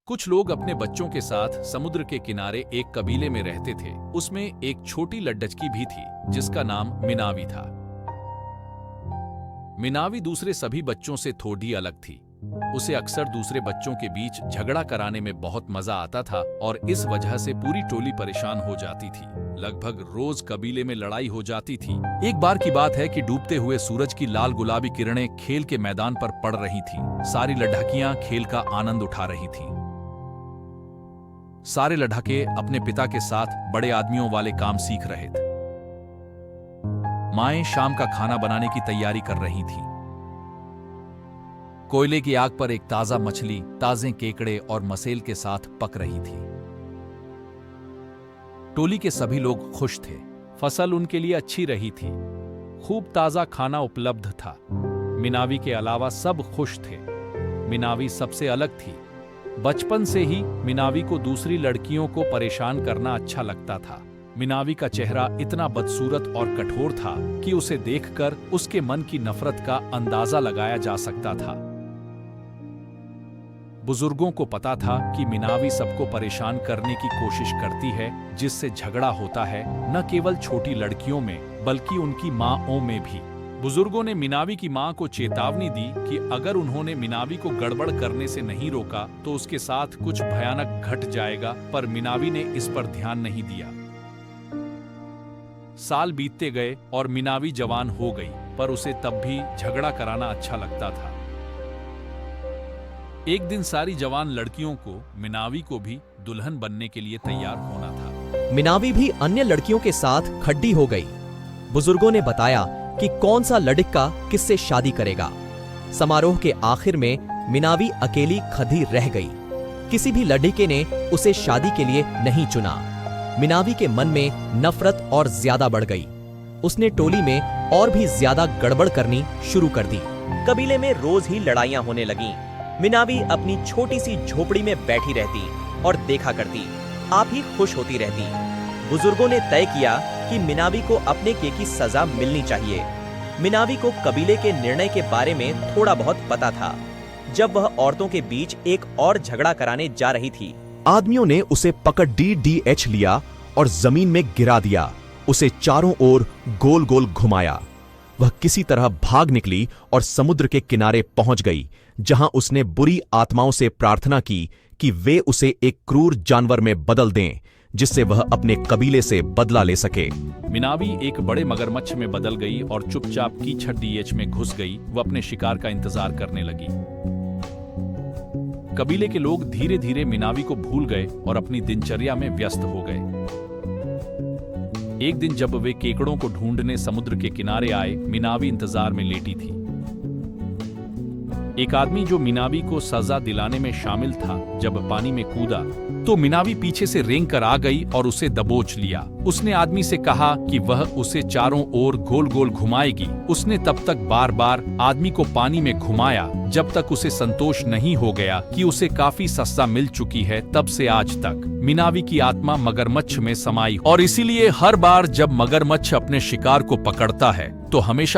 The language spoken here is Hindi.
कुछ लोग अपने बच्चों के साथ समुद्र के किनारे एक कबीले में रहते थे। उसमें एक छोटी लड्डचकी भी थी जिसका नाम मिनावी था। मिनावी दूसरे सभी बच्चों से थोड़ी अलग थी। उसे अक्सर दूसरे बच्चों के बीच झगड़ा कराने में बहुत मजा आता था और इस वजह से पूरी टोली परेशान हो जाती थी। लगभग रोज कबीले में लड़ाई हो जाती थी। एक बार की बात है कि डूबते हुए सूरज की लाल गुलाबी किरणें खेल के मैदान पर पड़ रही थीं। सारी लड़कियां खेल का आनंद उठा रही थीं। सारे लड़के अपने पिता के साथ बड़े आदमियों वाले काम सीख रहे थे। माएं शाम का खाना बनाने की तैयारी कर रही थीं। कोयले की आग पर एक ताजा मछली ताजे केकड़े और मसेल के साथ पक रही थी। टोली के सभी लोग खुश थे। फसल उनके लिए अच्छी रही थी। खूब ताजा खाना उपलब्ध था। मिनावी के अलावा सब खुश थे। मिनावी सबसे अलग थी। बचपन से ही मिनावी को दूसरी लड़कियों को परेशान करना अच्छा लगता था। मिनावी का चेहरा इतना बदसूरत और कठोर था कि उसे देखकर उसके मन की नफरत का अंदाजा लगाया जा सकता था। बुजुर्गों को पता था कि मिनावी सबको परेशान करने की कोशिश करती है, जिससे झगड़ा होता है न केवल छोटी लड़कियों में बल्कि उनकी माँओं में भी। बुजुर्गों ने मिनावी की मां को चेतावनी दी कि अगर उन्होंने मिनावी को गड़बड़ करने से नहीं रोका तो उसके साथ कुछ भयानक घट जाएगा, पर मिनावी ने इस पर ध्यान नहीं दिया। साल बीतते गए और मिनावी जवान हो गई, पर उसे तब भी झगड़ा कराना अच्छा लगता था। एक दिन सारी जवान लड़कियों को मिनावी को भी दुल्हन बनने के लिए तैयार होना था। मिनावी भी अन्य लड़कियों के साथ खड्डी हो गई। बुजुर्गों ने बताया कि कौन सा लड़का किससे शादी करेगा। समारोह के आखिर में मिनावी अकेली खड़ी रह गई। किसी भी लड़के ने उसे शादी के लिए नहीं चुना। मिनावी के मन में नफरत और ज्यादा बढ़ गई। उसने टोली में और भी ज्यादा गड़बड़ करनी शुरू कर दी। कबीले में रोज ही लड़ाइयां होने लगीं। मिनावी अपनी छोटी सी झोपड़ी में बैठी रहती और देखा करती, आप ही खुश होती रहती। बुजुर्गों ने तय किया कि मिनावी को अपने किए की सजा मिलनी चाहिए। मिनावी को कबीले के निर्णय के बारे में थोड़ा बहुत पता था। जब वह औरतों के बीच एक और झगड़ा कराने जा रही थी, आदमियों ने उसे पकड़ DDH लिया और जमीन में गिरा दिया। उसे चारों ओर गोल गोल घुमाया। वह किसी तरह भाग निकली और समुद्र के किनारे पहुंच गई, जहां उसने बुरी आत्माओं से प्रार्थना की कि वे उसे एक क्रूर जानवर में बदल दें, जिससे वह अपने कबीले से बदला ले सके। मिनावी एक बड़े मगरमच्छ में बदल गई और चुपचाप कीचड़ DH में घुस गई। वह अपने शिकार का इंतजार करने लगी। कबीले के लोग धीरे धीरे मिनावी को भूल गए और अपनी दिनचर्या में व्यस्त हो गए। एक दिन जब वे केकड़ों को ढूंढने समुद्र के किनारे आए, मिनावी इंतजार में लेटी थी। एक आदमी जो मिनावी को सजा दिलाने में शामिल था, जब पानी में कूदा तो मिनावी पीछे से रेंग कर आ गई और उसे दबोच लिया। उसने आदमी से कहा कि वह उसे चारों ओर गोल गोल घुमाएगी। उसने तब तक बार बार आदमी को पानी में घुमाया जब तक उसे संतोष नहीं हो गया कि उसे काफी सजा मिल चुकी है। तब से आज तक मिनावी की आत्मा मगरमच्छ में समाई और इसीलिए हर बार जब मगरमच्छ अपने शिकार को पकड़ता है तो हमेशा